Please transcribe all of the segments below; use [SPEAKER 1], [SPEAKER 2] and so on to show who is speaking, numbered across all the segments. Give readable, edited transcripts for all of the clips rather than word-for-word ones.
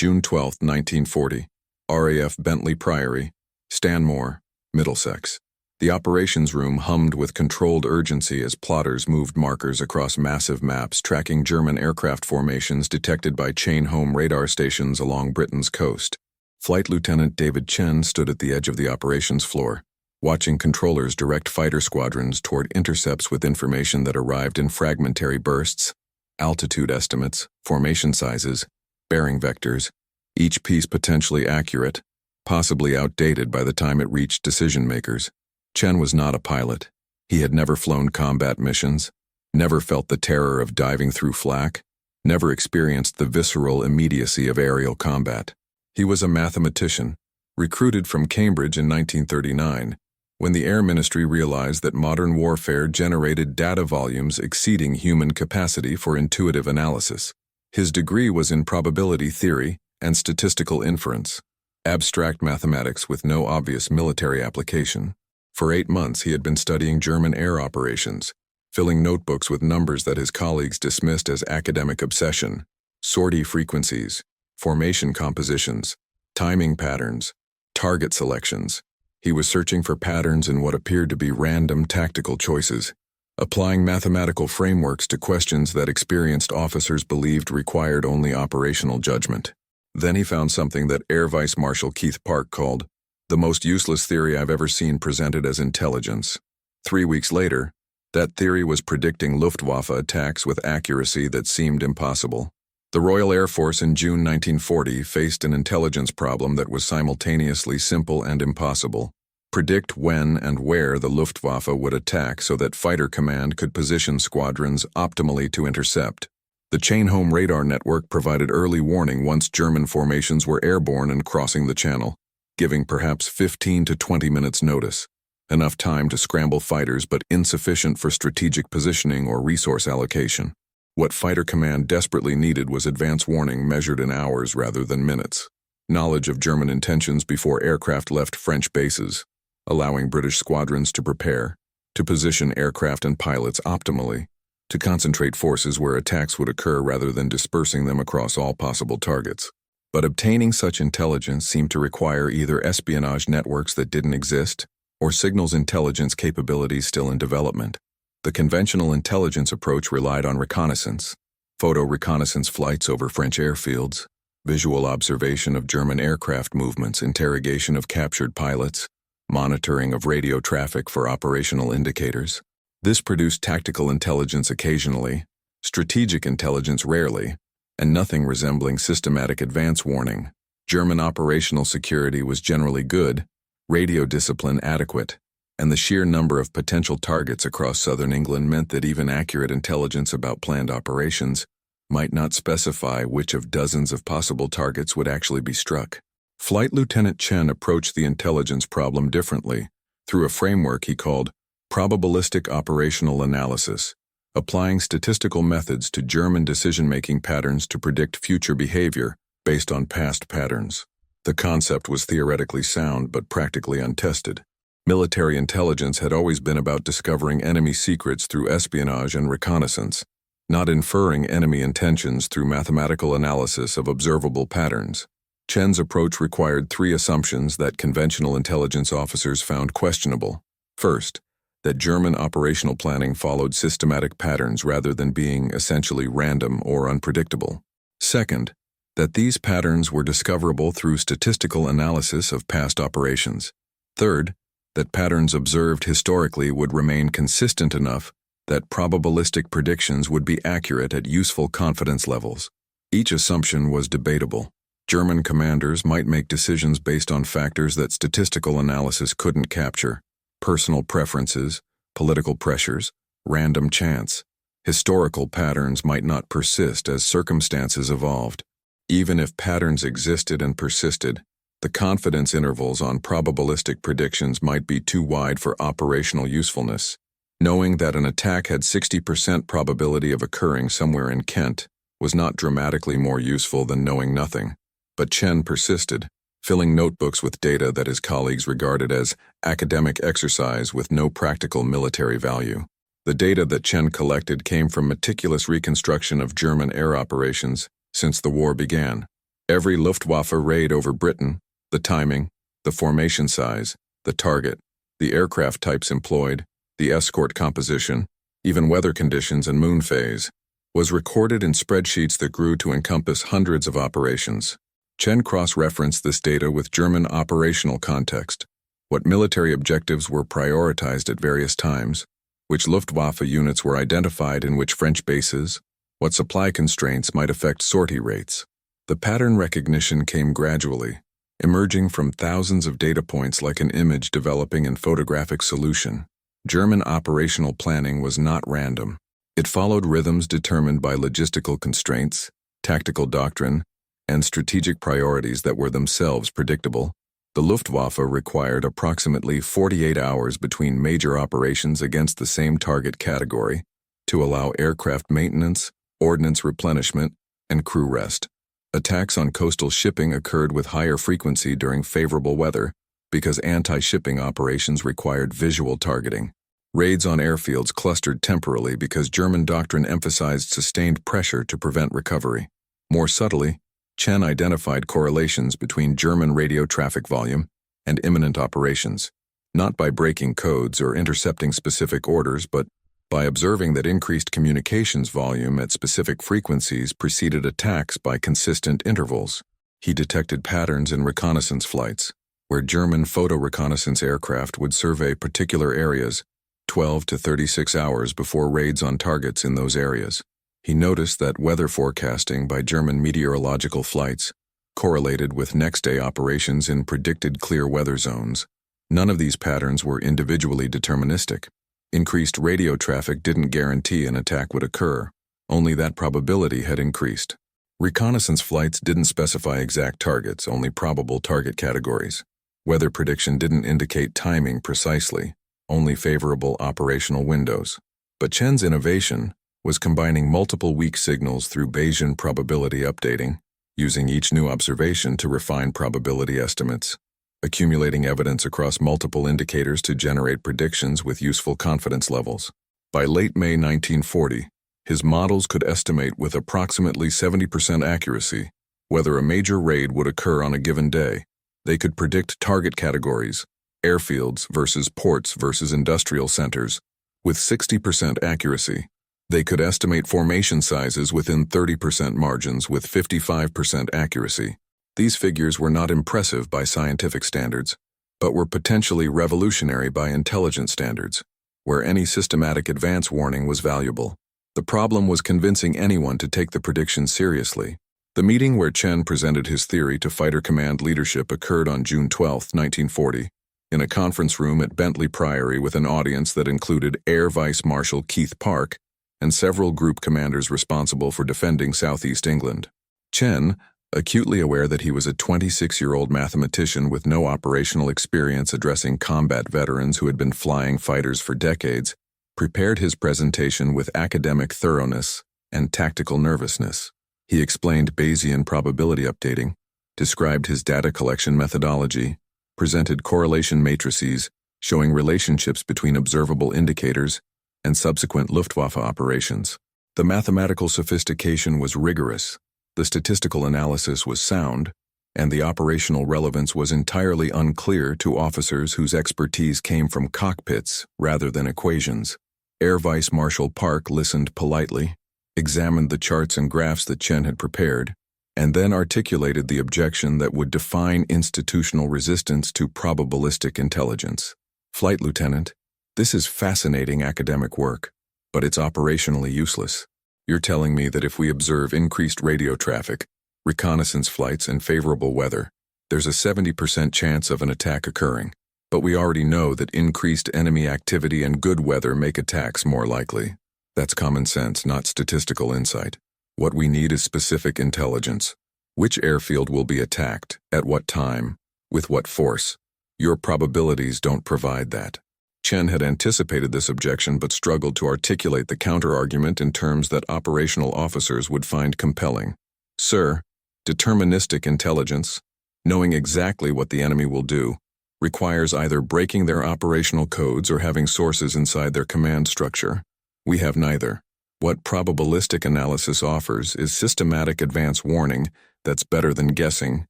[SPEAKER 1] June 12, 1940, RAF Bentley Priory, Stanmore, Middlesex. The operations room hummed with controlled urgency as plotters moved markers across massive maps tracking German aircraft formations detected by chain-home radar stations along Britain's coast. Flight Lieutenant David Chen stood at the edge of the operations floor, watching controllers direct fighter squadrons toward intercepts with information that arrived in fragmentary bursts, altitude estimates, formation sizes, bearing vectors, each piece potentially accurate, possibly outdated by the time it reached decision-makers. Chen was not a pilot. He had never flown combat missions, never felt the terror of diving through flak, never experienced the visceral immediacy of aerial combat. He was a mathematician, recruited from Cambridge in 1939, when the Air Ministry realized that modern warfare generated data volumes exceeding human capacity for intuitive analysis. His degree was in probability theory and statistical inference, abstract mathematics with no obvious military application. For 8 months he had been studying German air operations, filling notebooks with numbers that his colleagues dismissed as academic obsession: sortie frequencies, formation compositions, timing patterns, target selections. He was searching for patterns in what appeared to be random tactical choices, applying mathematical frameworks to questions that experienced officers believed required only operational judgment. Then he found something that Air Vice Marshal Keith Park called the most useless theory I've ever seen presented as intelligence. 3 weeks later, that theory was predicting Luftwaffe attacks with accuracy that seemed impossible. The Royal Air Force in June 1940 faced an intelligence problem that was simultaneously simple and impossible: predict when and where the Luftwaffe would attack so that fighter command could position squadrons optimally to intercept. The chain-home radar network provided early warning once German formations were airborne and crossing the channel, giving perhaps 15 to 20 minutes notice, enough time to scramble fighters but insufficient for strategic positioning or resource allocation. What fighter command desperately needed was advance warning measured in hours rather than minutes, knowledge of German intentions before aircraft left French bases, allowing British squadrons to prepare, to position aircraft and pilots optimally, to concentrate forces where attacks would occur rather than dispersing them across all possible targets. But obtaining such intelligence seemed to require either espionage networks that didn't exist or signals intelligence capabilities still in development. The conventional intelligence approach relied on reconnaissance, photo reconnaissance flights over French airfields, visual observation of German aircraft movements, interrogation of captured pilots, monitoring of radio traffic for operational indicators. This produced tactical intelligence occasionally, strategic intelligence rarely, and nothing resembling systematic advance warning. German operational security was generally good, radio discipline adequate, and the sheer number of potential targets across southern England meant that even accurate intelligence about planned operations might not specify which of dozens of possible targets would actually be struck. Flight Lieutenant Chen approached the intelligence problem differently, through a framework he called probabilistic operational analysis, applying statistical methods to German decision-making patterns to predict future behavior based on past patterns. The concept was theoretically sound but practically untested. Military intelligence had always been about discovering enemy secrets through espionage and reconnaissance, not inferring enemy intentions through mathematical analysis of observable patterns. Chen's approach required 3 assumptions that conventional intelligence officers found questionable. First, that German operational planning followed systematic patterns rather than being essentially random or unpredictable. Second, that these patterns were discoverable through statistical analysis of past operations. Third, that patterns observed historically would remain consistent enough that probabilistic predictions would be accurate at useful confidence levels. Each assumption was debatable. German commanders might make decisions based on factors that statistical analysis couldn't capture: personal preferences, political pressures, random chance. Historical patterns might not persist as circumstances evolved. Even if patterns existed and persisted, the confidence intervals on probabilistic predictions might be too wide for operational usefulness. Knowing that an attack had 60% probability of occurring somewhere in Kent was not dramatically more useful than knowing nothing. But Chen persisted, filling notebooks with data that his colleagues regarded as academic exercise with no practical military value. The data that Chen collected came from meticulous reconstruction of German air operations since the war began. Every Luftwaffe raid over Britain, the timing, the formation size, the target, the aircraft types employed, the escort composition, even weather conditions and moon phase, was recorded in spreadsheets that grew to encompass hundreds of operations. Chen cross-referenced this data with German operational context, what military objectives were prioritized at various times, which Luftwaffe units were identified in which French bases, what supply constraints might affect sortie rates. The pattern recognition came gradually, emerging from thousands of data points like an image developing in photographic solution. German operational planning was not random. It followed rhythms determined by logistical constraints, tactical doctrine, and strategic priorities that were themselves predictable. The Luftwaffe required approximately 48 hours between major operations against the same target category to allow aircraft maintenance, ordnance replenishment, and crew rest. Attacks on coastal shipping occurred with higher frequency during favorable weather because anti-shipping operations required visual targeting. Raids on airfields clustered temporally because German doctrine emphasized sustained pressure to prevent recovery. More subtly, Chen identified correlations between German radio traffic volume and imminent operations, not by breaking codes or intercepting specific orders, but by observing that increased communications volume at specific frequencies preceded attacks by consistent intervals. He detected patterns in reconnaissance flights, where German photo-reconnaissance aircraft would survey particular areas 12 to 36 hours before raids on targets in those areas. He noticed that weather forecasting by German meteorological flights correlated with next-day operations in predicted clear weather zones. None of these patterns were individually deterministic. Increased radio traffic didn't guarantee an attack would occur, only that probability had increased. Reconnaissance flights didn't specify exact targets, only probable target categories. Weather prediction didn't indicate timing precisely, only favorable operational windows. But Chen's innovation was combining multiple weak signals through Bayesian probability updating, using each new observation to refine probability estimates, accumulating evidence across multiple indicators to generate predictions with useful confidence levels. By late May 1940, his models could estimate with approximately 70% accuracy whether a major raid would occur on a given day. They could predict target categories, airfields versus ports versus industrial centers, with 60% accuracy. They could estimate formation sizes within 30% margins with 55% accuracy. These figures were not impressive by scientific standards, but were potentially revolutionary by intelligence standards, where any systematic advance warning was valuable. The problem was convincing anyone to take the prediction seriously. The meeting where Chen presented his theory to fighter command leadership occurred on June 12, 1940, in a conference room at Bentley Priory with an audience that included Air Vice Marshal Keith Park and several group commanders responsible for defending Southeast England. Chen, acutely aware that he was a 26-year-old mathematician with no operational experience addressing combat veterans who had been flying fighters for decades, prepared his presentation with academic thoroughness and tactical nervousness. He explained Bayesian probability updating, described his data collection methodology, presented correlation matrices showing relationships between observable indicators and subsequent Luftwaffe operations. The mathematical sophistication was rigorous, the statistical analysis was sound, and the operational relevance was entirely unclear to officers whose expertise came from cockpits rather than equations. Air Vice Marshal Park listened politely, examined the charts and graphs that Chen had prepared, and then articulated the objection that would define institutional resistance to probabilistic intelligence. Flight Lieutenant, this is fascinating academic work, but it's operationally useless. You're telling me that if we observe increased radio traffic, reconnaissance flights, and favorable weather, there's a 70% chance of an attack occurring. But we already know that increased enemy activity and good weather make attacks more likely. That's common sense, not statistical insight. What we need is specific intelligence. Which airfield will be attacked, at what time, with what force? Your probabilities don't provide that. Chen had anticipated this objection but struggled to articulate the counter-argument in terms that operational officers would find compelling. Sir, deterministic intelligence, knowing exactly what the enemy will do, requires either breaking their operational codes or having sources inside their command structure. We have neither. What probabilistic analysis offers is systematic advance warning That's better than guessing,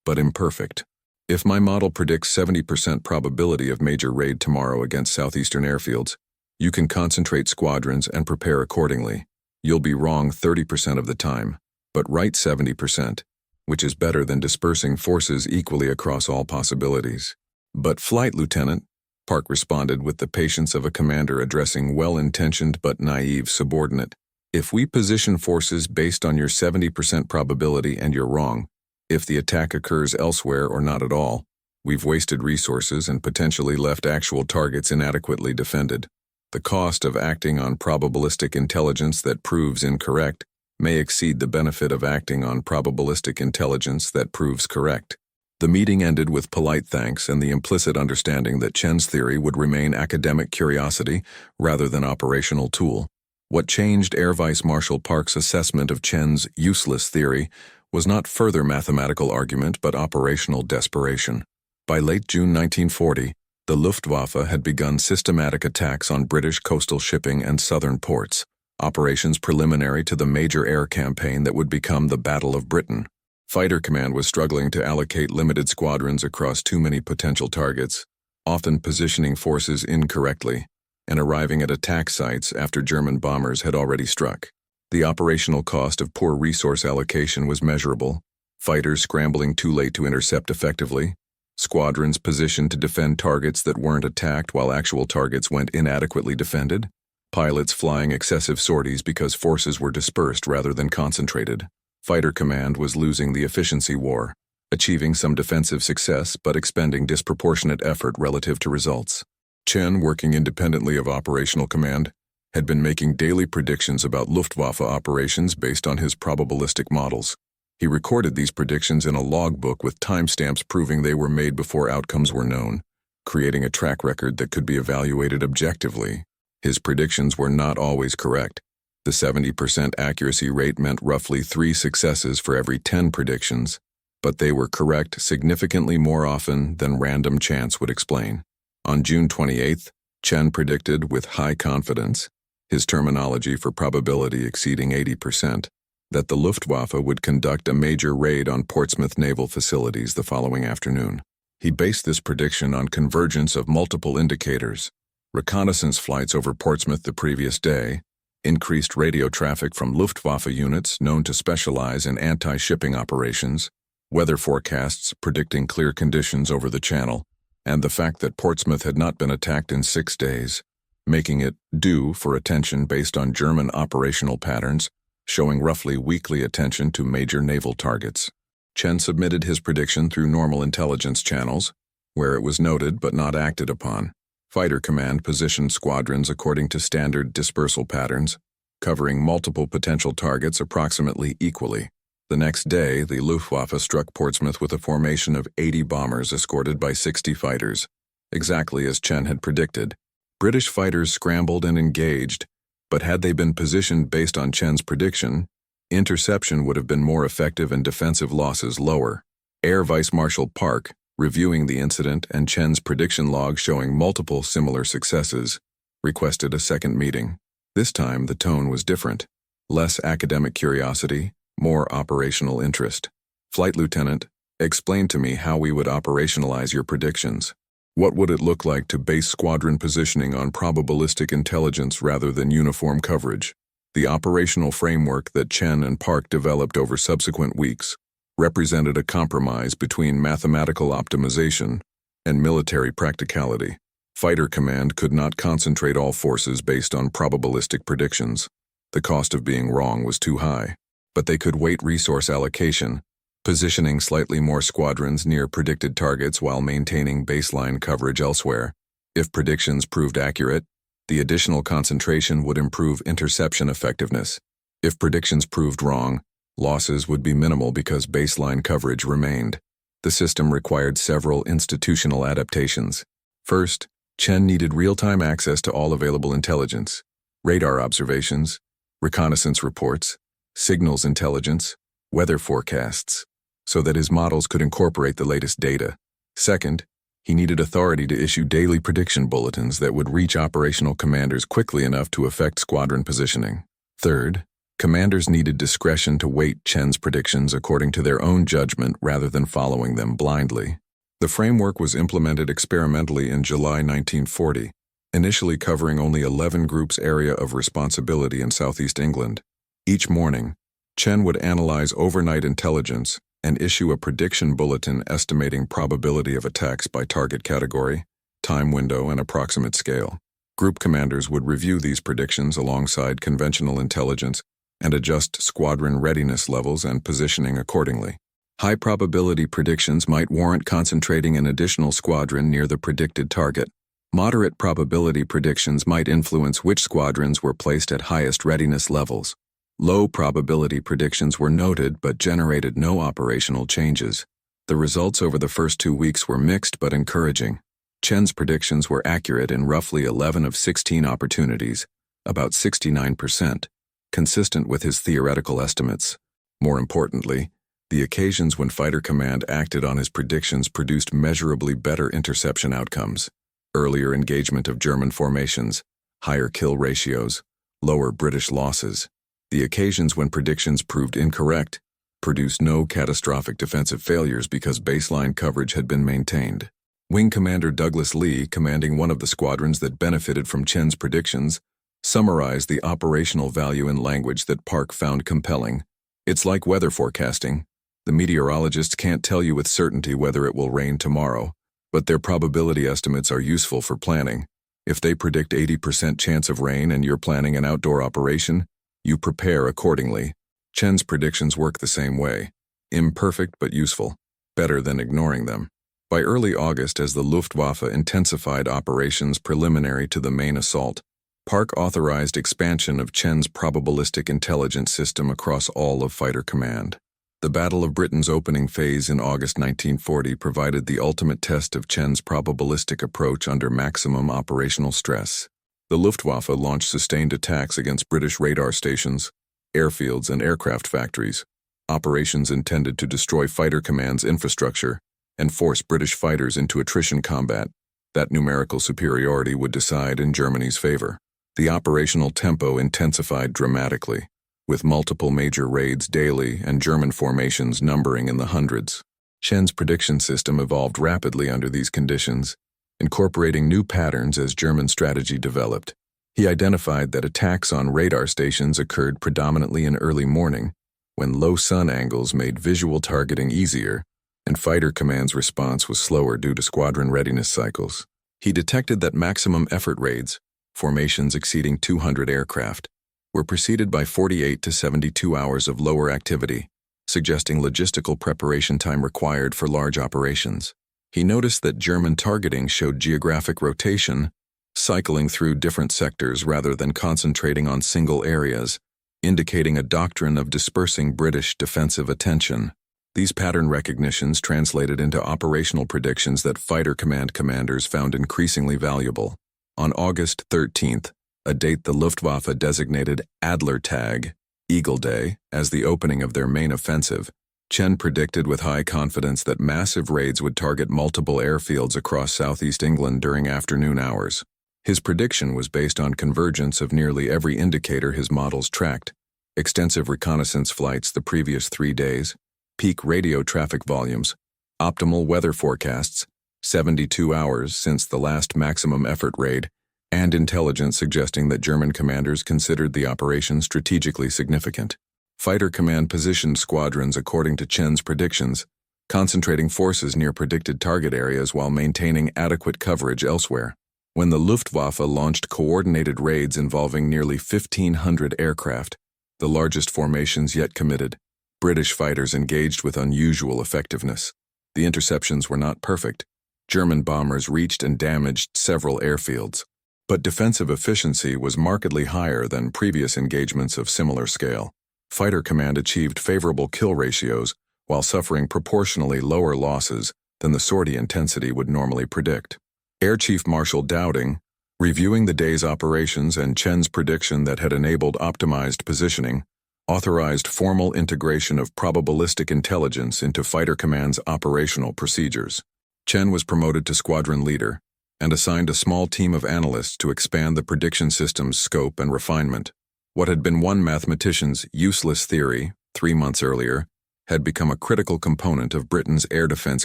[SPEAKER 1] but imperfect. If my model predicts 70% probability of major raid tomorrow against southeastern airfields, you can concentrate squadrons and prepare accordingly. You'll be wrong 30% of the time, but right 70%, which is better than dispersing forces equally across all possibilities. But Flight Lieutenant, Park responded with the patience of a commander addressing well-intentioned but naive subordinate. If we position forces based on your 70% probability and you're wrong, if the attack occurs elsewhere or not at all, we've wasted resources and potentially left actual targets inadequately defended. The cost of acting on probabilistic intelligence that proves incorrect may exceed the benefit of acting on probabilistic intelligence that proves correct. The meeting ended with polite thanks and the implicit understanding that Chen's theory would remain academic curiosity rather than operational tool. What changed Air Vice Marshal Park's assessment of Chen's useless theory was not further mathematical argument but operational desperation. By late June 1940, the Luftwaffe had begun systematic attacks on British coastal shipping and southern ports, operations preliminary to the major air campaign that would become the Battle of Britain. Fighter Command was struggling to allocate limited squadrons across too many potential targets, often positioning forces incorrectly, and arriving at attack sites after German bombers had already struck. The operational cost of poor resource allocation was measurable, fighters scrambling too late to intercept effectively, squadrons positioned to defend targets that weren't attacked while actual targets went inadequately defended, pilots flying excessive sorties because forces were dispersed rather than concentrated. Fighter Command was losing the efficiency war, achieving some defensive success but expending disproportionate effort relative to results. Chen, working independently of Operational Command, had been making daily predictions about Luftwaffe operations based on his probabilistic models. He recorded these predictions in a logbook with timestamps proving they were made before outcomes were known, creating a track record that could be evaluated objectively. His predictions were not always correct. The 70% accuracy rate meant roughly 3 successes for every 10 predictions, but they were correct significantly more often than random chance would explain. On June 28th, Chen predicted with high confidence, his terminology for probability exceeding 80%, that the Luftwaffe would conduct a major raid on Portsmouth naval facilities the following afternoon. He based this prediction on convergence of multiple indicators: reconnaissance flights over Portsmouth the previous day, increased radio traffic from Luftwaffe units known to specialize in anti-shipping operations, weather forecasts predicting clear conditions over the Channel, and the fact that Portsmouth had not been attacked in 6 days, making it due for attention based on German operational patterns, showing roughly weekly attention to major naval targets. Chen submitted his prediction through normal intelligence channels, where it was noted but not acted upon. Fighter Command positioned squadrons according to standard dispersal patterns, covering multiple potential targets approximately equally. The next day, the Luftwaffe struck Portsmouth with a formation of 80 bombers escorted by 60 fighters, exactly as Chen had predicted. British fighters scrambled and engaged, but had they been positioned based on Chen's prediction, interception would have been more effective and defensive losses lower. Air Vice Marshal Park, reviewing the incident and Chen's prediction log showing multiple similar successes, requested a second meeting. This time the tone was different. Less academic curiosity, more operational interest. Flight Lieutenant, explain to me how we would operationalize your predictions. What would it look like to base squadron positioning on probabilistic intelligence rather than uniform coverage? The operational framework that Chen and Park developed over subsequent weeks represented a compromise between mathematical optimization and military practicality. Fighter Command could not concentrate all forces based on probabilistic predictions. The cost of being wrong was too high. But they could weight resource allocation, positioning slightly more squadrons near predicted targets while maintaining baseline coverage elsewhere. If predictions proved accurate, the additional concentration would improve interception effectiveness. If predictions proved wrong, losses would be minimal because baseline coverage remained. The system required several institutional adaptations. First, Chen needed real-time access to all available intelligence, radar observations, reconnaissance reports, signals intelligence, weather forecasts, so that his models could incorporate the latest data. Second, he needed authority to issue daily prediction bulletins that would reach operational commanders quickly enough to affect squadron positioning. Third, Commanders needed discretion to weight Chen's predictions according to their own judgment rather than following them blindly. The framework was implemented experimentally in July 1940, initially covering only 11 groups' area of responsibility in southeast England. Each morning, Chen would analyze overnight intelligence and issue a prediction bulletin estimating probability of attacks by target category, time window, and approximate scale. Group commanders would review these predictions alongside conventional intelligence and adjust squadron readiness levels and positioning accordingly. High-probability predictions might warrant concentrating an additional squadron near the predicted target. Moderate probability predictions might influence which squadrons were placed at highest readiness levels. Low probability predictions were noted but generated no operational changes. The results over the first 2 weeks were mixed but encouraging. Chen's predictions were accurate in roughly 11 of 16 opportunities, about 69%, consistent with his theoretical estimates. More importantly, the occasions when Fighter Command acted on his predictions produced measurably better interception outcomes. Earlier engagement of German formations, higher kill ratios, lower British losses. The occasions when predictions proved incorrect produced no catastrophic defensive failures because baseline coverage had been maintained. Wing Commander Douglas Lee, commanding one of the squadrons that benefited from Chen's predictions, summarized the operational value in language that Park found compelling. "It's like weather forecasting. The meteorologists can't tell you with certainty whether it will rain tomorrow, but their probability estimates are useful for planning. If they predict 80% chance of rain and you're planning an outdoor operation, you prepare accordingly." Chen's predictions work the same way. Imperfect but useful. Better than ignoring them. By early August, as the Luftwaffe intensified operations preliminary to the main assault, Park authorized expansion of Chen's probabilistic intelligence system across all of Fighter Command. The Battle of Britain's opening phase in August 1940 provided the ultimate test of Chen's probabilistic approach under maximum operational stress. The Luftwaffe launched sustained attacks against British radar stations, airfields, and aircraft factories, operations intended to destroy Fighter Command's infrastructure and force British fighters into attrition combat. That numerical superiority would decide in Germany's favor. The operational tempo intensified dramatically, with multiple major raids daily and German formations numbering in the hundreds. Chen's prediction system evolved rapidly under these conditions, incorporating new patterns as German strategy developed. He identified that attacks on radar stations occurred predominantly in early morning, when low sun angles made visual targeting easier, and Fighter Command's response was slower due to squadron readiness cycles. He detected that maximum effort raids, formations exceeding 200 aircraft, were preceded by 48 to 72 hours of lower activity, suggesting logistical preparation time required for large operations. He noticed that German targeting showed geographic rotation, cycling through different sectors rather than concentrating on single areas, indicating a doctrine of dispersing British defensive attention. These pattern recognitions translated into operational predictions that Fighter Command commanders found increasingly valuable. On August 13th, a date the Luftwaffe designated Adler Tag, Eagle Day, as the opening of their main offensive, Chen predicted with high confidence that massive raids would target multiple airfields across southeast England during afternoon hours. His prediction was based on convergence of nearly every indicator his models tracked: extensive reconnaissance flights the previous 3 days, peak radio traffic volumes, optimal weather forecasts, 72 hours since the last maximum effort raid, and intelligence suggesting that German commanders considered the operation strategically significant. Fighter Command positioned squadrons according to Chen's predictions, concentrating forces near predicted target areas while maintaining adequate coverage elsewhere. When the Luftwaffe launched coordinated raids involving nearly 1,500 aircraft, the largest formations yet committed, British fighters engaged with unusual effectiveness. The interceptions were not perfect. German bombers reached and damaged several airfields, but defensive efficiency was markedly higher than previous engagements of similar scale. Fighter Command achieved favorable kill ratios while suffering proportionally lower losses than the sortie intensity would normally predict. Air Chief Marshal Dowding, reviewing the day's operations and Chen's prediction that had enabled optimized positioning, authorized formal integration of probabilistic intelligence into Fighter Command's operational procedures. Chen was promoted to squadron leader and assigned a small team of analysts to expand the prediction system's scope and refinement. What had been one mathematician's useless theory 3 months earlier had become a critical component of Britain's air defense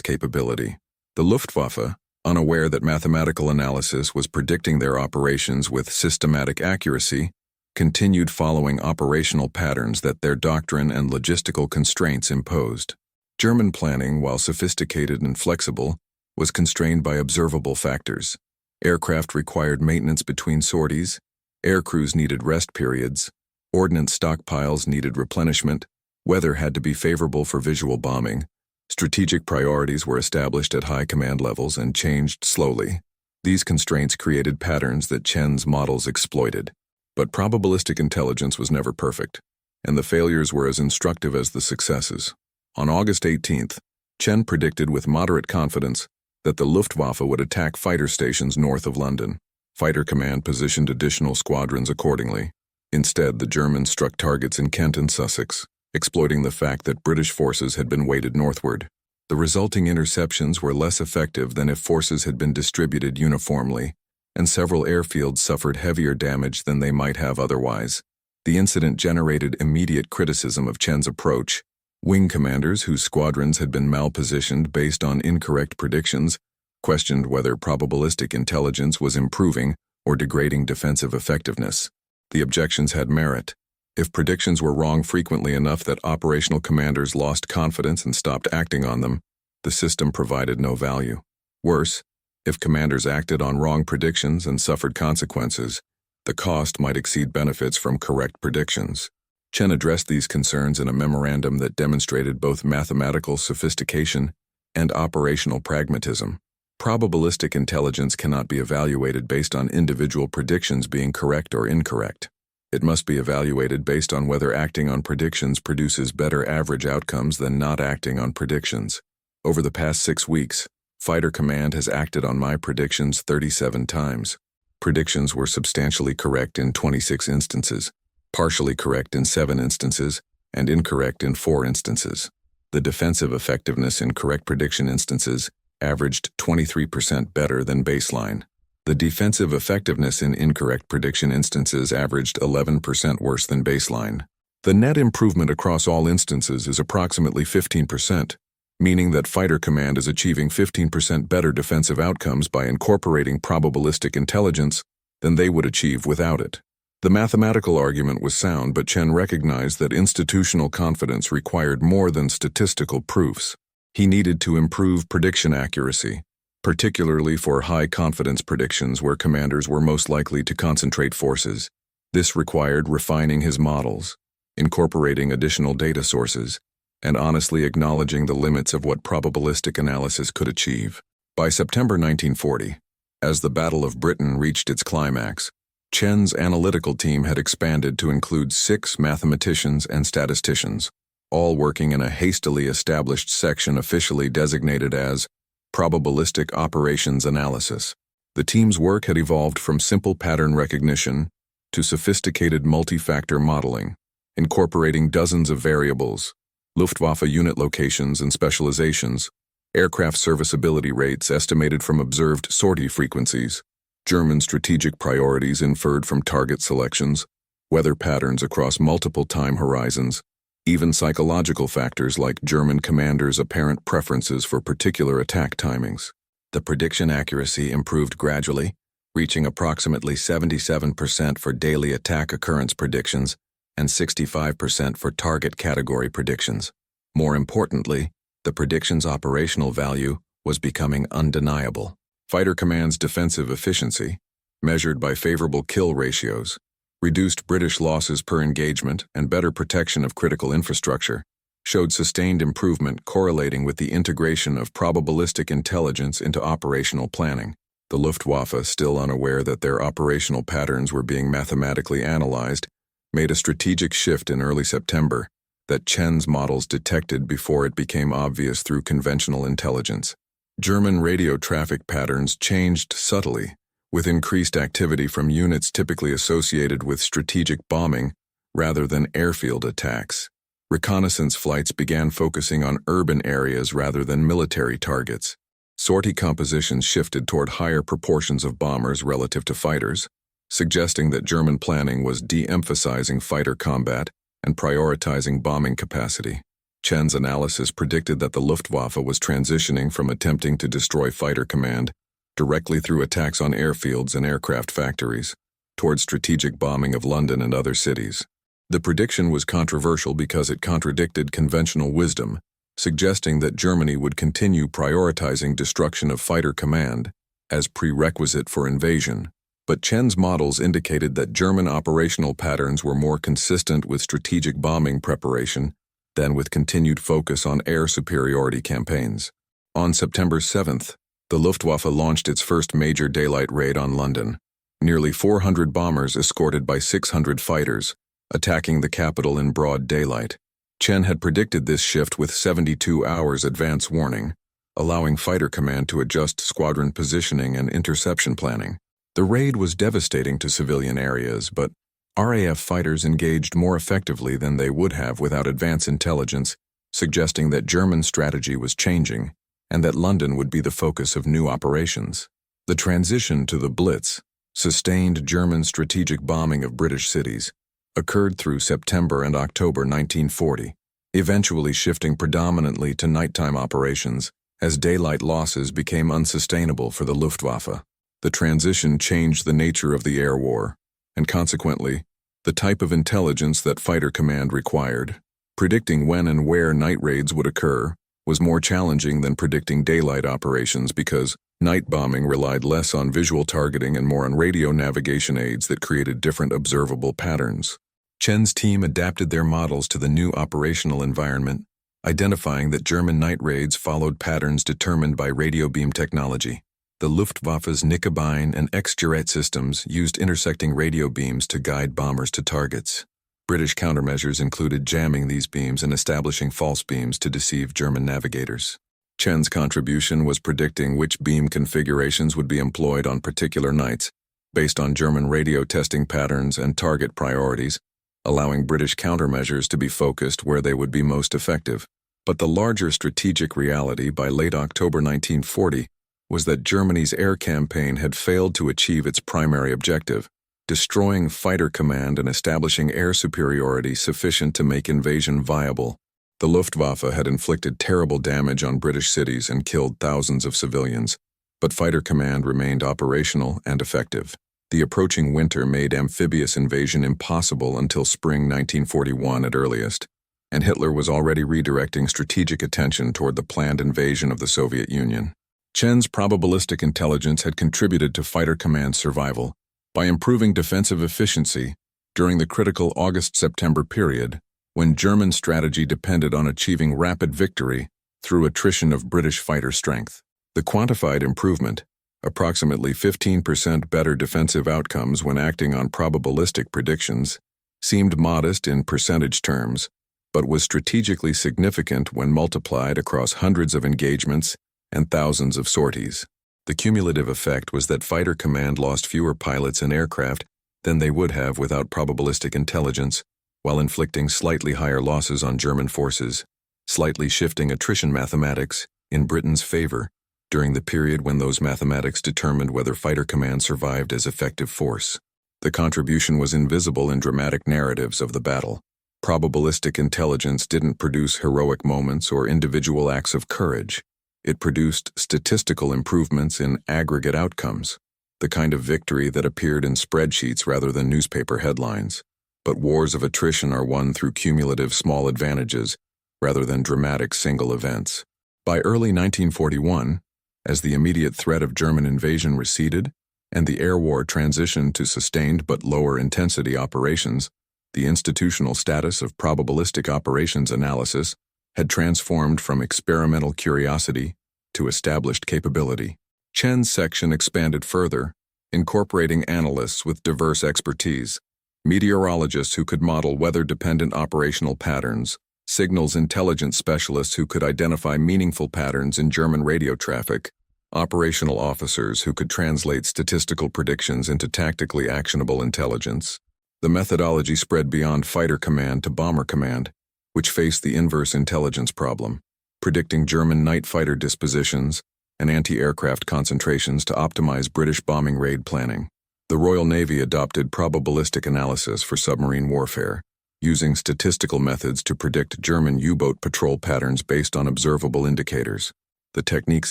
[SPEAKER 1] capability. The Luftwaffe, unaware that mathematical analysis was predicting their operations with systematic accuracy, continued following operational patterns that their doctrine and logistical constraints imposed. German planning, while sophisticated and flexible, was constrained by observable factors. Aircraft required maintenance between sorties, aircrews needed rest periods, ordnance stockpiles needed replenishment, weather had to be favorable for visual bombing, strategic priorities were established at high command levels and changed slowly. These constraints created patterns that Chen's models exploited. But probabilistic intelligence was never perfect, and the failures were as instructive as the successes. On August 18th, Chen predicted with moderate confidence that the Luftwaffe would attack fighter stations north of London. Fighter Command positioned additional squadrons accordingly. Instead, the Germans struck targets in Kent and Sussex, exploiting the fact that British forces had been weighted northward. The resulting interceptions were less effective than if forces had been distributed uniformly, and several airfields suffered heavier damage than they might have otherwise. The incident generated immediate criticism of Chen's approach. Wing commanders whose squadrons had been malpositioned based on incorrect predictions questioned whether probabilistic intelligence was improving or degrading defensive effectiveness. The objections had merit. If predictions were wrong frequently enough that operational commanders lost confidence and stopped acting on them, the system provided no value. Worse, if commanders acted on wrong predictions and suffered consequences, the cost might exceed benefits from correct predictions. Chen addressed these concerns in a memorandum that demonstrated both mathematical sophistication and operational pragmatism. Probabilistic intelligence cannot be evaluated based on individual predictions being correct or incorrect. It must be evaluated based on whether acting on predictions produces better average outcomes than not acting on predictions. Over the past 6 weeks, Fighter Command has acted on my predictions 37 times. Predictions were substantially correct in 26 instances, partially correct in 7 instances, and incorrect in 4 instances. The defensive effectiveness in correct prediction instances averaged 23% better than baseline. The defensive effectiveness in incorrect prediction instances averaged 11% worse than baseline. The net improvement across all instances is approximately 15%, meaning that Fighter Command is achieving 15% better defensive outcomes by incorporating probabilistic intelligence than they would achieve without it. The mathematical argument was sound, but Chen recognized that institutional confidence required more than statistical proofs. He needed to improve prediction accuracy, particularly for high-confidence predictions where commanders were most likely to concentrate forces. This required refining his models, incorporating additional data sources, and honestly acknowledging the limits of what probabilistic analysis could achieve. By September 1940, as the Battle of Britain reached its climax, Chen's analytical team had expanded to include 6 mathematicians and statisticians, all working in a hastily established section officially designated as Probabilistic Operations Analysis. The team's work had evolved from simple pattern recognition to sophisticated multi-factor modeling, incorporating dozens of variables, Luftwaffe unit locations and specializations, aircraft serviceability rates estimated from observed sortie frequencies, German strategic priorities inferred from target selections, weather patterns across multiple time horizons, even psychological factors like German commanders' apparent preferences for particular attack timings. The prediction accuracy improved gradually, reaching approximately 77% for daily attack occurrence predictions and 65% for target category predictions. More importantly, the prediction's operational value was becoming undeniable. Fighter Command's defensive efficiency, measured by favorable kill ratios, reduced British losses per engagement and better protection of critical infrastructure, showed sustained improvement correlating with the integration of probabilistic intelligence into operational planning. The Luftwaffe, still unaware that their operational patterns were being mathematically analyzed, made a strategic shift in early September that Chen's models detected before it became obvious through conventional intelligence. German radio traffic patterns changed subtly, with increased activity from units typically associated with strategic bombing rather than airfield attacks. Reconnaissance flights began focusing on urban areas rather than military targets. Sortie compositions shifted toward higher proportions of bombers relative to fighters, suggesting that German planning was de-emphasizing fighter combat and prioritizing bombing capacity. Chen's analysis predicted that the Luftwaffe was transitioning from attempting to destroy fighter command directly through attacks on airfields and aircraft factories toward strategic bombing of London and other cities. The prediction was controversial because it contradicted conventional wisdom, suggesting that Germany would continue prioritizing destruction of fighter command as prerequisite for invasion. But Chen's models indicated that German operational patterns were more consistent with strategic bombing preparation than with continued focus on air superiority campaigns. On September 7th, the Luftwaffe launched its first major daylight raid on London. Nearly 400 bombers escorted by 600 fighters, attacking the capital in broad daylight. Chen had predicted this shift with 72 hours advance warning, allowing fighter command to adjust squadron positioning and interception planning. The raid was devastating to civilian areas, but RAF fighters engaged more effectively than they would have without advance intelligence, suggesting that German strategy was changing and that London would be the focus of new operations. The transition to the Blitz, sustained German strategic bombing of British cities, occurred through September and October 1940, eventually shifting predominantly to nighttime operations as daylight losses became unsustainable for the Luftwaffe. The transition changed the nature of the air war, and consequently, the type of intelligence that fighter command required. Predicting when and where night raids would occur was more challenging than predicting daylight operations because night bombing relied less on visual targeting and more on radio navigation aids that created different observable patterns. Chen's team adapted their models to the new operational environment, identifying that German night raids followed patterns determined by radio beam technology. The Luftwaffe's Nickebein and X-Jet systems used intersecting radio beams to guide bombers to targets. British countermeasures included jamming these beams and establishing false beams to deceive German navigators. Chen's contribution was predicting which beam configurations would be employed on particular nights, based on German radio testing patterns and target priorities, allowing British countermeasures to be focused where they would be most effective. But the larger strategic reality by late October 1940 was that Germany's air campaign had failed to achieve its primary objective, destroying fighter command and establishing air superiority sufficient to make invasion viable. The Luftwaffe had inflicted terrible damage on British cities and killed thousands of civilians, but fighter command remained operational and effective. The approaching winter made amphibious invasion impossible until spring 1941 at earliest, and Hitler was already redirecting strategic attention toward the planned invasion of the Soviet Union. Chen's probabilistic intelligence had contributed to fighter command survival by improving defensive efficiency during the critical August-September period, when German strategy depended on achieving rapid victory through attrition of British fighter strength. The quantified improvement, approximately 15% better defensive outcomes when acting on probabilistic predictions, seemed modest in percentage terms, but was strategically significant when multiplied across hundreds of engagements and thousands of sorties. The cumulative effect was that fighter command lost fewer pilots and aircraft than they would have without probabilistic intelligence, while inflicting slightly higher losses on German forces, slightly shifting attrition mathematics in Britain's favor during the period when those mathematics determined whether fighter command survived as effective force. The contribution was invisible in dramatic narratives of the battle. Probabilistic intelligence didn't produce heroic moments or individual acts of courage. It produced statistical improvements in aggregate outcomes, the kind of victory that appeared in spreadsheets rather than newspaper headlines. But wars of attrition are won through cumulative small advantages rather than dramatic single events. By early 1941, as the immediate threat of German invasion receded and the air war transitioned to sustained but lower intensity operations, the institutional status of probabilistic operations analysis had transformed from experimental curiosity to established capability. Chen's section expanded further, incorporating analysts with diverse expertise, meteorologists who could model weather-dependent operational patterns, signals intelligence specialists who could identify meaningful patterns in German radio traffic, operational officers who could translate statistical predictions into tactically actionable intelligence. The methodology spread beyond fighter command to bomber command, which faced the inverse intelligence problem, predicting German night fighter dispositions and anti-aircraft concentrations to optimize British bombing raid planning. The Royal Navy adopted probabilistic analysis for submarine warfare, using statistical methods to predict German U-boat patrol patterns based on observable indicators. The techniques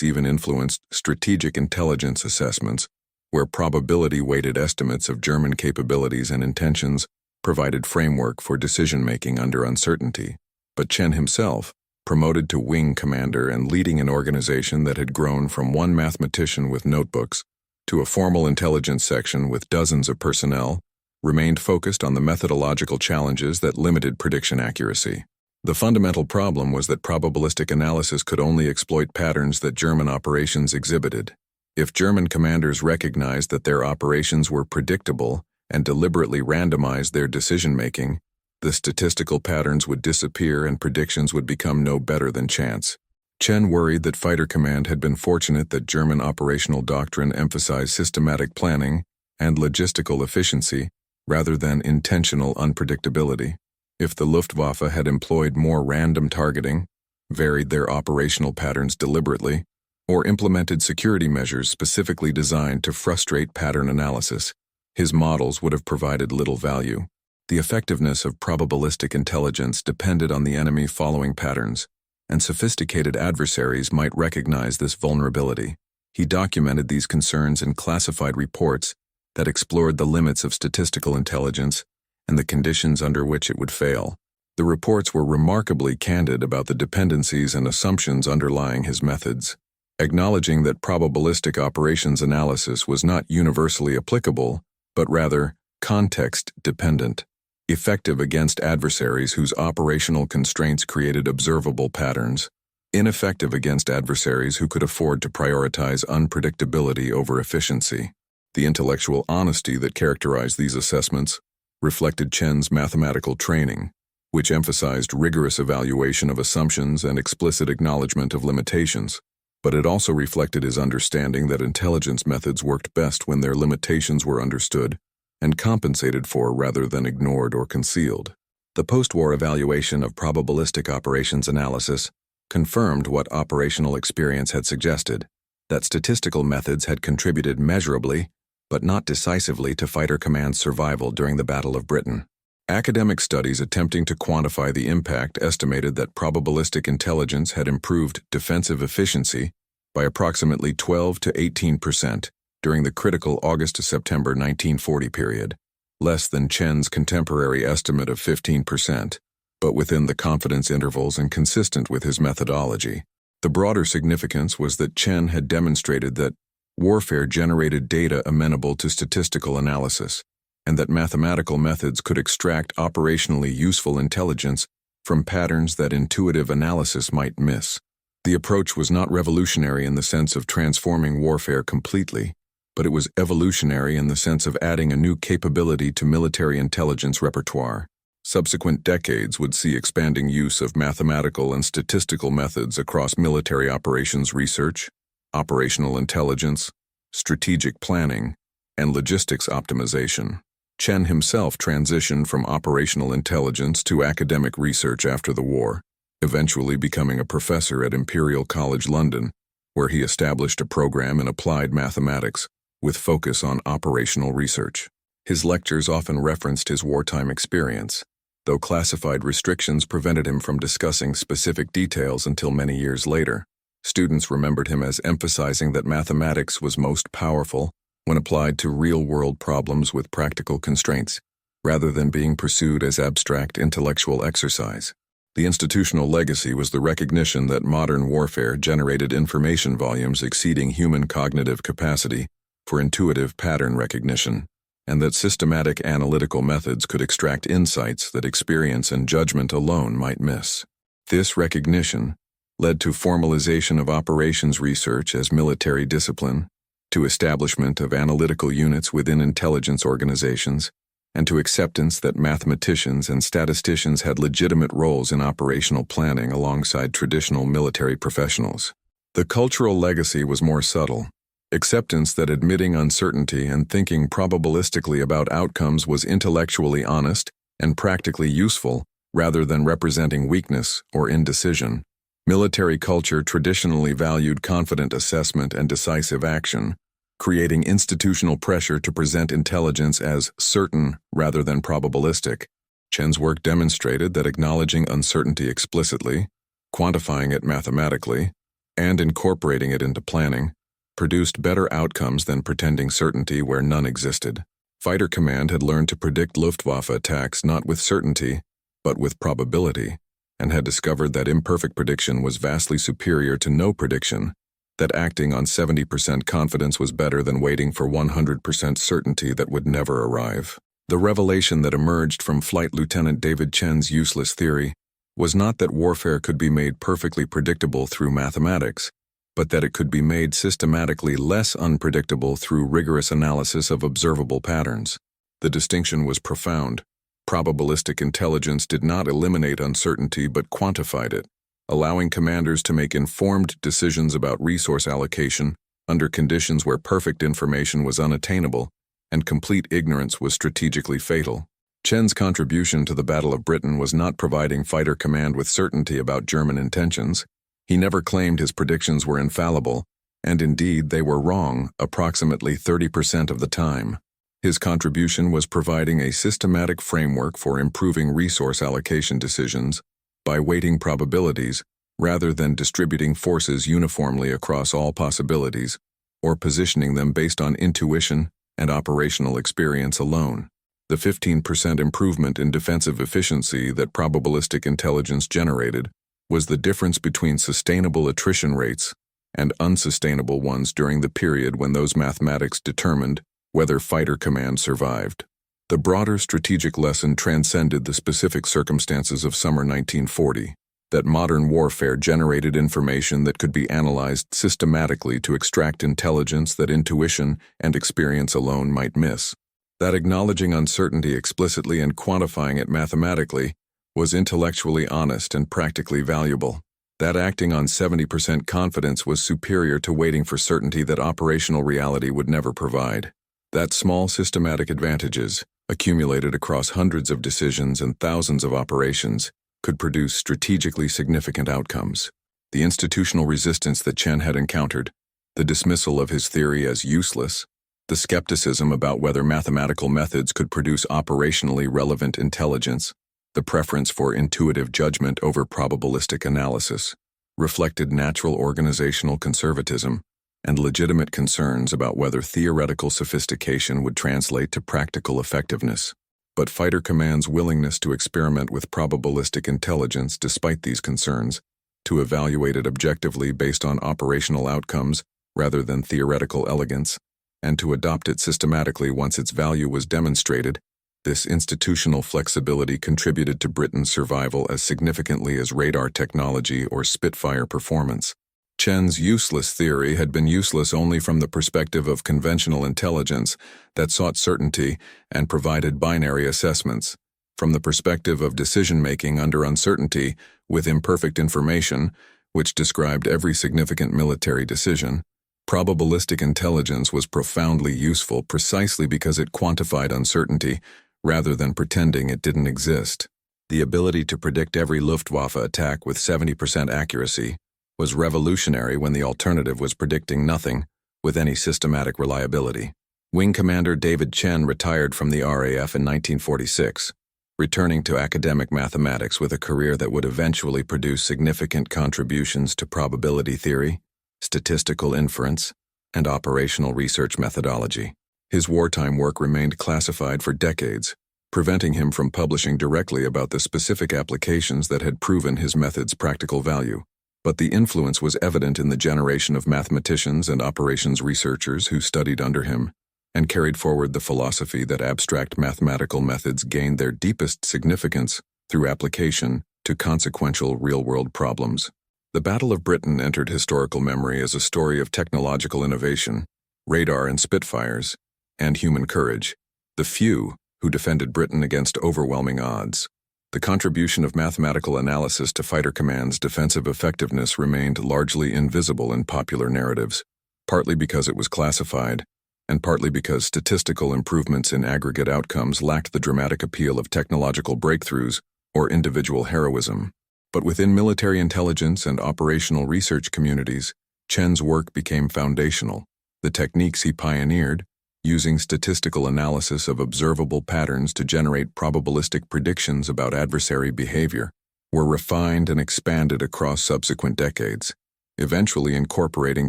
[SPEAKER 1] even influenced strategic intelligence assessments, where probability-weighted estimates of German capabilities and intentions provided framework for decision-making under uncertainty. But Chen himself, promoted to wing commander and leading an organization that had grown from one mathematician with notebooks to a formal intelligence section with dozens of personnel, remained focused on the methodological challenges that limited prediction accuracy. The fundamental problem was that probabilistic analysis could only exploit patterns that German operations exhibited. If German commanders recognized that their operations were predictable and deliberately randomized their decision-making, the statistical patterns would disappear and predictions would become no better than chance. Chen worried that Fighter Command had been fortunate that German operational doctrine emphasized systematic planning and logistical efficiency rather than intentional unpredictability. If the Luftwaffe had employed more random targeting, varied their operational patterns deliberately, or implemented security measures specifically designed to frustrate pattern analysis, his models would have provided little value. The effectiveness of probabilistic intelligence depended on the enemy following patterns, and sophisticated adversaries might recognize this vulnerability. He documented these concerns in classified reports that explored the limits of statistical intelligence and the conditions under which it would fail. The reports were remarkably candid about the dependencies and assumptions underlying his methods, acknowledging that probabilistic operations analysis was not universally applicable, but rather context-dependent, effective against adversaries whose operational constraints created observable patterns, ineffective against adversaries who could afford to prioritize unpredictability over efficiency. The intellectual honesty that characterized these assessments reflected Chen's mathematical training, which emphasized rigorous evaluation of assumptions and explicit acknowledgement of limitations, but it also reflected his understanding that intelligence methods worked best when their limitations were understood and compensated for rather than ignored or concealed. The post-war evaluation of probabilistic operations analysis confirmed what operational experience had suggested, that statistical methods had contributed measurably, but not decisively, to Fighter Command's survival during the Battle of Britain. Academic studies attempting to quantify the impact estimated that probabilistic intelligence had improved defensive efficiency by approximately 12 to 18% during the critical August to September 1940 period, less than Chen's contemporary estimate of 15%, but within the confidence intervals and consistent with his methodology. The broader significance was that Chen had demonstrated that warfare generated data amenable to statistical analysis, and that mathematical methods could extract operationally useful intelligence from patterns that intuitive analysis might miss. The approach was not revolutionary in the sense of transforming warfare completely, but it was evolutionary in the sense of adding a new capability to military intelligence repertoire. Subsequent decades would see expanding use of mathematical and statistical methods across military operations research, operational intelligence, strategic planning, and logistics optimization. Chen himself transitioned from operational intelligence to academic research after the war, eventually becoming a professor at Imperial College London, where he established a program in applied mathematics with focus on operational research. His lectures often referenced his wartime experience, though classified restrictions prevented him from discussing specific details until many years later. Students remembered him as emphasizing that mathematics was most powerful when applied to real-world problems with practical constraints, rather than being pursued as abstract intellectual exercise. The institutional legacy was the recognition that modern warfare generated information volumes exceeding human cognitive capacity for intuitive pattern recognition, and that systematic analytical methods could extract insights that experience and judgment alone might miss. This recognition led to formalization of operations research as military discipline, to establishment of analytical units within intelligence organizations, and to acceptance that mathematicians and statisticians had legitimate roles in operational planning alongside traditional military professionals. The cultural legacy was more subtle. Acceptance that admitting uncertainty and thinking probabilistically about outcomes was intellectually honest and practically useful, rather than representing weakness or indecision. Military culture traditionally valued confident assessment and decisive action, creating institutional pressure to present intelligence as certain rather than probabilistic. Chen's work demonstrated that acknowledging uncertainty explicitly, quantifying it mathematically, and incorporating it into planning produced better outcomes than pretending certainty where none existed. Fighter Command had learned to predict Luftwaffe attacks not with certainty, but with probability, and had discovered that imperfect prediction was vastly superior to no prediction, that acting on 70% confidence was better than waiting for 100% certainty that would never arrive. The revelation that emerged from Flight Lieutenant David Chen's useless theory was not that warfare could be made perfectly predictable through mathematics, but that it could be made systematically less unpredictable through rigorous analysis of observable patterns. The distinction was profound. Probabilistic intelligence did not eliminate uncertainty but quantified it, allowing commanders to make informed decisions about resource allocation under conditions where perfect information was unattainable and complete ignorance was strategically fatal. Chen's contribution to the Battle of Britain was not providing Fighter Command with certainty about German intentions. He never claimed his predictions were infallible, and indeed they were wrong approximately 30% of the time. His contribution was providing a systematic framework for improving resource allocation decisions by weighting probabilities rather than distributing forces uniformly across all possibilities or positioning them based on intuition and operational experience alone. The 15% improvement in defensive efficiency that probabilistic intelligence generated was the difference between sustainable attrition rates and unsustainable ones during the period when those mathematics determined whether Fighter Command survived. The broader strategic lesson transcended the specific circumstances of summer 1940, that modern warfare generated information that could be analyzed systematically to extract intelligence that intuition and experience alone might miss. That acknowledging uncertainty explicitly and quantifying it mathematically was intellectually honest and practically valuable. That acting on 70% confidence was superior to waiting for certainty that operational reality would never provide. That small systematic advantages, accumulated across hundreds of decisions and thousands of operations, could produce strategically significant outcomes. The institutional resistance that Chen had encountered, the dismissal of his theory as useless, the skepticism about whether mathematical methods could produce operationally relevant intelligence, the preference for intuitive judgment over probabilistic analysis, reflected natural organizational conservatism and legitimate concerns about whether theoretical sophistication would translate to practical effectiveness. But Fighter Command's willingness to experiment with probabilistic intelligence despite these concerns, to evaluate it objectively based on operational outcomes rather than theoretical elegance, and to adopt it systematically once its value was demonstrated, this institutional flexibility contributed to Britain's survival as significantly as radar technology or Spitfire performance. Chen's useless theory had been useless only from the perspective of conventional intelligence that sought certainty and provided binary assessments. From the perspective of decision-making under uncertainty with imperfect information, which described every significant military decision, probabilistic intelligence was profoundly useful precisely because it quantified uncertainty rather than pretending it didn't exist. The ability to predict every Luftwaffe attack with 70% accuracy was revolutionary when the alternative was predicting nothing with any systematic reliability. Wing Commander David Chen retired from the RAF in 1946, returning to academic mathematics with a career that would eventually produce significant contributions to probability theory, statistical inference, and operational research methodology. His wartime work remained classified for decades, preventing him from publishing directly about the specific applications that had proven his method's practical value. But the influence was evident in the generation of mathematicians and operations researchers who studied under him and carried forward the philosophy that abstract mathematical methods gained their deepest significance through application to consequential real-world problems. The Battle of Britain entered historical memory as a story of technological innovation, radar and Spitfires, and human courage, the few who defended Britain against overwhelming odds. The contribution of mathematical analysis to Fighter Command's defensive effectiveness remained largely invisible in popular narratives, partly because it was classified, and partly because statistical improvements in aggregate outcomes lacked the dramatic appeal of technological breakthroughs or individual heroism. But within military intelligence and operational research communities, Chen's work became foundational. The techniques he pioneered, using statistical analysis of observable patterns to generate probabilistic predictions about adversary behavior, were refined and expanded across subsequent decades, eventually incorporating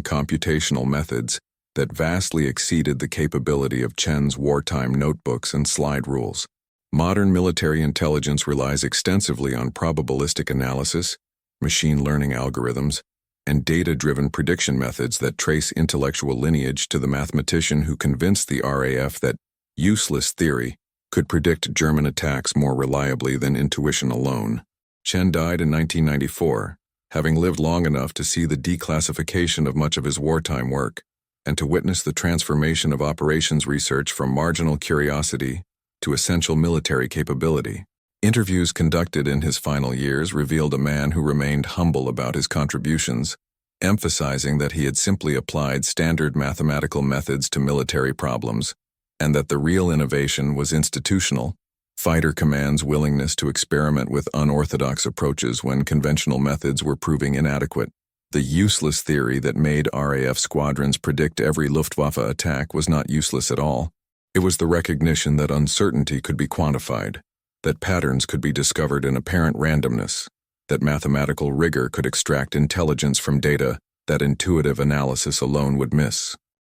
[SPEAKER 1] computational methods that vastly exceeded the capability of Chen's wartime notebooks and slide rules. Modern military intelligence relies extensively on probabilistic analysis, machine learning algorithms, and data-driven prediction methods that trace intellectual lineage to the mathematician who convinced the RAF that useless theory could predict German attacks more reliably than intuition alone. Chen died in 1994, having lived long enough to see the declassification of much of his wartime work and to witness the transformation of operations research from marginal curiosity to essential military capability. Interviews conducted in his final years revealed a man who remained humble about his contributions, emphasizing that he had simply applied standard mathematical methods to military problems, and that the real innovation was institutional, fighter command's willingness to experiment with unorthodox approaches when conventional methods were proving inadequate. The useless theory that made RAF squadrons predict every Luftwaffe attack was not useless at all. It was the recognition that uncertainty could be quantified, that patterns could be discovered in apparent randomness, that mathematical rigor could extract intelligence from data that intuitive analysis alone would miss.